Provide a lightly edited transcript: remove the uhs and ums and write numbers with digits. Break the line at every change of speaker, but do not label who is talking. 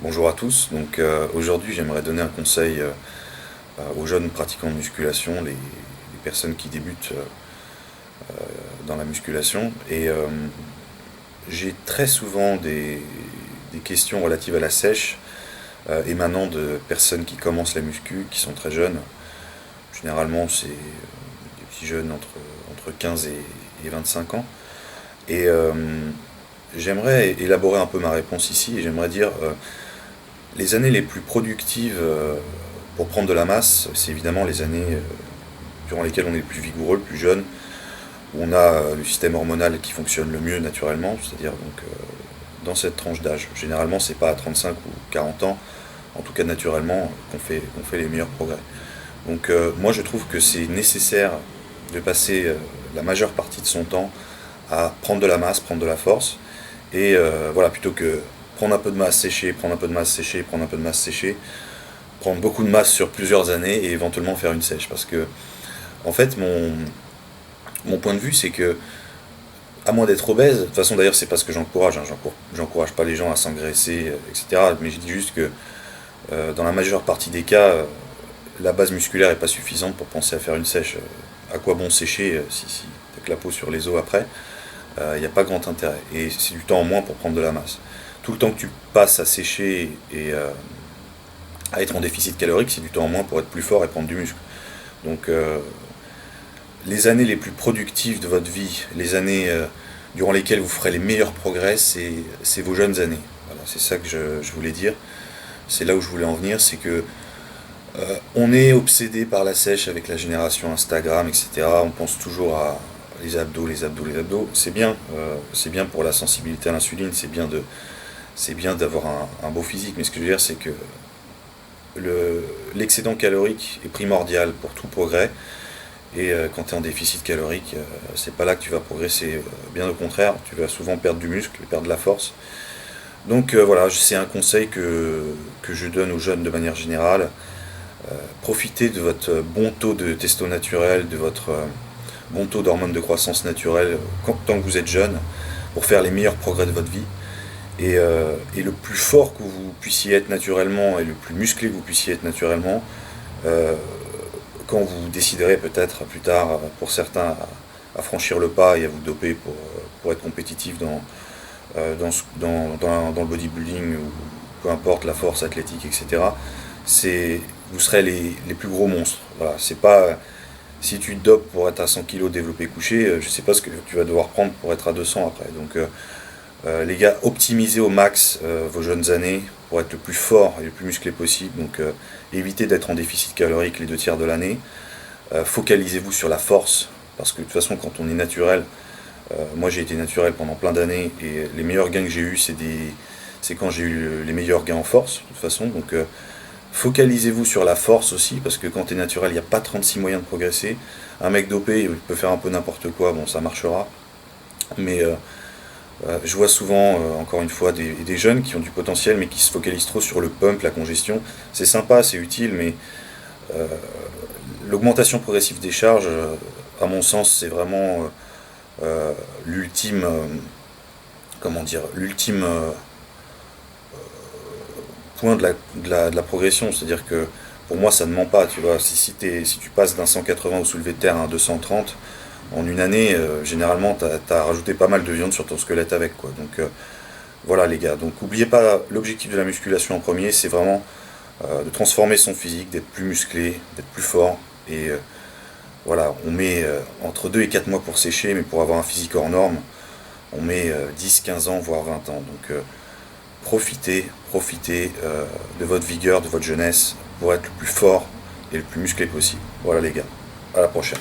Bonjour à tous, donc aujourd'hui j'aimerais donner un conseil aux jeunes pratiquants de musculation, les personnes qui débutent dans la musculation. Et j'ai très souvent des questions relatives à la sèche émanant de personnes qui commencent la muscu, qui sont très jeunes. Généralement c'est des petits jeunes entre 15 et 25 ans. Et j'aimerais élaborer un peu ma réponse ici et j'aimerais dire les années les plus productives pour prendre de la masse, c'est évidemment les années durant lesquelles on est le plus vigoureux, le plus jeune, où on a le système hormonal qui fonctionne le mieux naturellement, c'est-à-dire donc dans cette tranche d'âge. Généralement, c'est pas à 35 ou 40 ans, en tout cas naturellement, qu'on fait les meilleurs progrès. Donc moi, je trouve que c'est nécessaire de passer la majeure partie de son temps à prendre de la masse, prendre de la force, et voilà, plutôt que prendre un peu de masse séchée, prendre un peu de masse séchée, prendre un peu de masse séchée, prendre beaucoup de masse sur plusieurs années et éventuellement faire une sèche. Parce que, en fait, mon point de vue, c'est que, à moins d'être obèse, de toute façon d'ailleurs, c'est pas ce que j'encourage, hein, j'encourage pas les gens à s'engraisser, etc. Mais je dis juste que, dans la majeure partie des cas, la base musculaire est pas suffisante pour penser à faire une sèche. À quoi bon sécher si t'as que la peau sur les os après? Il n'y a pas grand intérêt. Et c'est du temps en moins pour prendre de la masse. Tout le temps que tu passes à sécher et à être en déficit calorique, c'est du temps en moins pour être plus fort et prendre du muscle. Donc les années les plus productives de votre vie, les années durant lesquelles vous ferez les meilleurs progrès, c'est vos jeunes années. Voilà, c'est ça que je voulais dire. C'est là où je voulais en venir, c'est que on est obsédé par la sèche avec la génération Instagram, etc. On pense toujours à les abdos, les abdos, les abdos. C'est bien pour la sensibilité à l'insuline, c'est bien d'avoir un beau physique. Mais ce que je veux dire, c'est que l'excédent calorique est primordial pour tout progrès. Et quand tu es en déficit calorique, c'est pas là que tu vas progresser. Bien au contraire, tu vas souvent perdre du muscle, perdre de la force. Donc voilà, c'est un conseil que je donne aux jeunes de manière générale. Profitez de votre bon taux de testo naturel, de votre bon taux d'hormones de croissance naturelle tant que vous êtes jeune, pour faire les meilleurs progrès de votre vie. Et le plus fort que vous puissiez être naturellement et le plus musclé que vous puissiez être naturellement, quand vous déciderez peut-être plus tard, pour certains, à franchir le pas et à vous doper pour être compétitif dans le bodybuilding ou peu importe la force athlétique, etc., vous serez les plus gros monstres. Voilà, c'est pas si tu te dopes pour être à 100 kg développé couché, je sais pas ce que tu vas devoir prendre pour être à 200 après. Donc les gars, optimisez au max vos jeunes années pour être le plus fort et le plus musclé possible. Donc évitez d'être en déficit calorique les 2 tiers de l'année. Focalisez-vous sur la force, parce que de toute façon quand on est naturel, moi j'ai été naturel pendant plein d'années et les meilleurs gains que j'ai eus c'est quand j'ai eu les meilleurs gains en force de toute façon. Donc focalisez-vous sur la force aussi, parce que quand tu es naturel, il n'y a pas 36 moyens de progresser. Un mec dopé, il peut faire un peu n'importe quoi, bon ça marchera. Mais je vois souvent, encore une fois, des jeunes qui ont du potentiel mais qui se focalisent trop sur le pump, la congestion. C'est sympa, c'est utile, mais l'augmentation progressive des charges, à mon sens, c'est vraiment l'ultime, comment dire, l'ultime point de la progression. C'est-à-dire que pour moi, ça ne ment pas. Tu vois, si tu passes d'un 180 au soulevé de terre à un 230, en une année, généralement, tu as rajouté pas mal de viande sur ton squelette avec, quoi. Donc voilà les gars. Donc n'oubliez pas, l'objectif de la musculation en premier, c'est vraiment de transformer son physique, d'être plus musclé, d'être plus fort. Et voilà, on met entre 2 et 4 mois pour sécher, mais pour avoir un physique hors norme, on met 10, 15 ans, voire 20 ans. Donc profitez de votre vigueur, de votre jeunesse, pour être le plus fort et le plus musclé possible. Voilà les gars, à la prochaine.